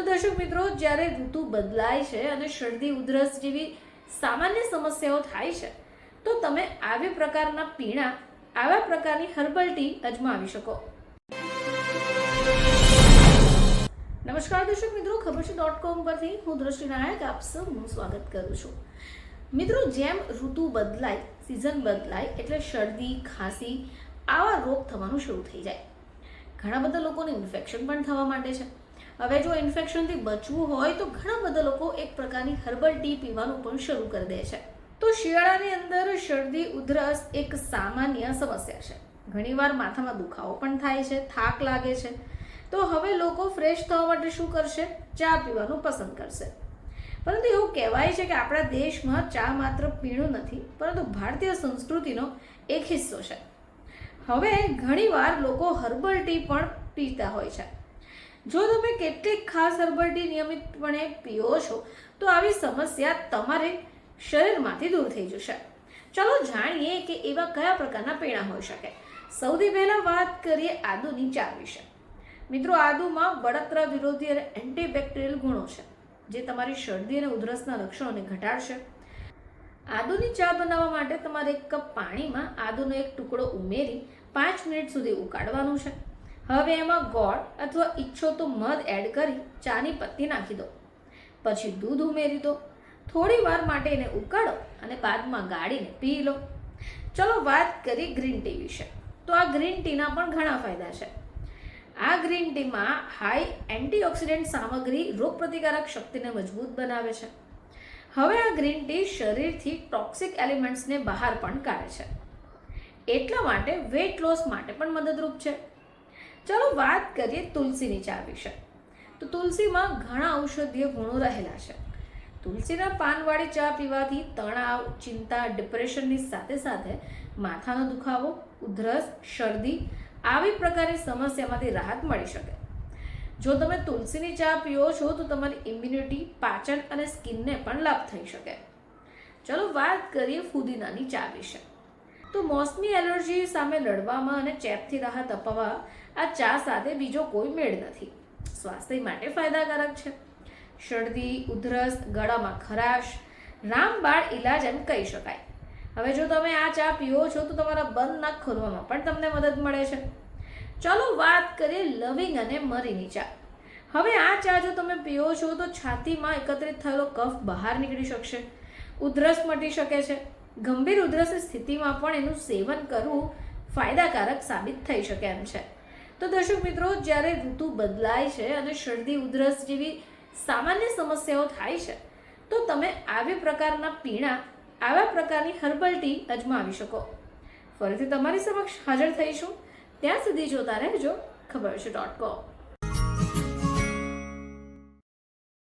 તો દર્શક મિત્રો, જ્યારે ઋતુ બદલાય છે અને શરદી ઉધરસ જેવી સામાન્ય સમસ્યાઓ થાય છે, તો તમે આવી પ્રકારના પીણા, આવા પ્રકારની હર્બલ ટી અજમાવી શકો. નમસ્કાર દર્શક મિત્રો, ખબર છે .com પરથી હું દ્રષ્ટિ નાયક આપ સૌનું સ્વાગત કરું છું. મિત્રો, જેમ ઋતુ બદલાય, સિઝન બદલાય એટલે શરદી, ખાંસી આવા રોગ થવાનું શરૂ થઈ જાય. ઘણા બધા લોકોને ઇન્ફેક્શન પણ થવા માંડે છે. હવે જો ઇન્ફેક્શનથી બચવું હોય તો ઘણા બધા લોકો એક પ્રકારની હર્બલ ટી પીવાનું પણ શરૂ કરી દે છે. તો શિયાળાની અંદર શરદી ઉધરસ એક સામાન્ય સમસ્યા છે. ઘણીવાર માથામાં દુખાવો પણ થાય છે, થાક લાગે છે. તો હવે લોકો ફ્રેશ થવા માટે શું કરશે? ચા પીવાનું પસંદ કરશે. પરંતુ એવું કહેવાય છે કે આપણા દેશમાં ચા માત્ર પીણું નથી, પરંતુ ભારતીય સંસ્કૃતિનો એક હિસ્સો છે. હવે ઘણીવાર લોકો હર્બલ ટી પણ પીતા હોય છે. જો તમે કેટલીક ખાસ હર્બલ ટી નિયમિતપણે પીઓ છો તો આવી સમસ્યા તમારે શરીરમાંથી દૂર થઈ જશે. ચલો જાણીએ કે એવા કયા પ્રકારના પીણા હોઈ શકે. સૌથી પહેલા વાત કરીએ આદુની ચા વિશે. મિત્રો, આદુમાં બળતરા વિરોધી અને એન્ટીબેક્ટેરિયલ ગુણો છે, જે તમારી શરદી અને ઉધરસના લક્ષણોને ઘટાડશે. આદુની ચા બનાવવા માટે તમારે 1 કપ પાણીમાં આદુનો એક ટુકડો ઉમેરી 5 મિનિટ સુધી ઉકાળવાનું છે. હવે એમાં ગોળ અથવા ઈચ્છો તો મધ એડ કરી ચાની પત્તી નાખી દો. પછી દૂધ ઉમેરી દો. થોડી વાર માટે એને ઉકાળો અને બાદમાં ગાળીને પી લો. ચલો વાત કરીએ ગ્રીન ટી વિશે. તો આ ગ્રીન ટીના પણ ઘણા ફાયદા છે. આ ગ્રીન ટીમાં હાઈ એન્ટીઓક્સિડન્ટ સામગ્રી રોગપ્રતિકારક શક્તિને મજબૂત બનાવે છે. હવે આ ગ્રીન ટી શરીરથી ટોક્સિક એલિમેન્ટ્સને બહાર પણ કાઢે છે. એટલા માટે વેઇટ લોસ માટે પણ મદદરૂપ છે. ચલો વાત કરીએ તુલસીની ચા વિશે. તો તુલસીમાં ઘણા ઔષધીય ગુણો રહેલા છે. તુલસીના પાનવાળી ચા પીવાથી તણાવ, ચિંતા, ડિપ્રેશનની સાથે સાથે માથાનો દુખાવો, ઉધરસ, શરદી આવી પ્રકારની સમસ્યામાંથી રાહત મળી શકે. જો તમે તુલસીની ચા પીઓ છો તો તમારી ઇમ્યુનિટી, પાચન અને સ્કિનને પણ લાભ થઈ શકે. ચલો વાત કરીએ ફુદીનાની ચા વિશે. તો મોસમી એલર્જી સામે લડવામાં અને ચેપથી રાહત અપાવવા આ ચા સાથે બીજો કોઈ મેળ નથી. સ્વાસ્થ્ય માટે ફાયદાકારક છે. શરદી, ઉધરસ, ગળામાં ખરાશ, રામબાણ ઇલાજ એમ કહી શકાય. હવે જો તમે આ ચા પીઓ છો તો તમારા બંધ નાક ખોલવામાં પણ તમને મદદ મળે છે. ચલો વાત કરીએ લવિંગ અને મરીની ચા. હવે આ ચા જો તમે પીઓ છો તો છાતીમાં એકત્રિત થયેલો કફ બહાર નીકળી શકશે. ઉધરસ મટી શકે છે. ગંભીર ઉધરસની સ્થિતિમાં પણ એનું સેવન કરવું ફાયદાકારક સાબિત થઈ શકે એમ છે. તો દર્શક મિત્રો, જ્યારે ઋતુ બદલાય છે અને શરદી ઉધરસ જેવી સામાન્ય સમસ્યાઓ થાય છે, તો તમે આવી પ્રકારના પીણા, આવા પ્રકારની હર્બલ ટી અજમાવી શકો. ફરીથી તમારી સમક્ષ હાજર થઈશું. ત્યાં સુધી જોતા રહેજો ખબર છે .com.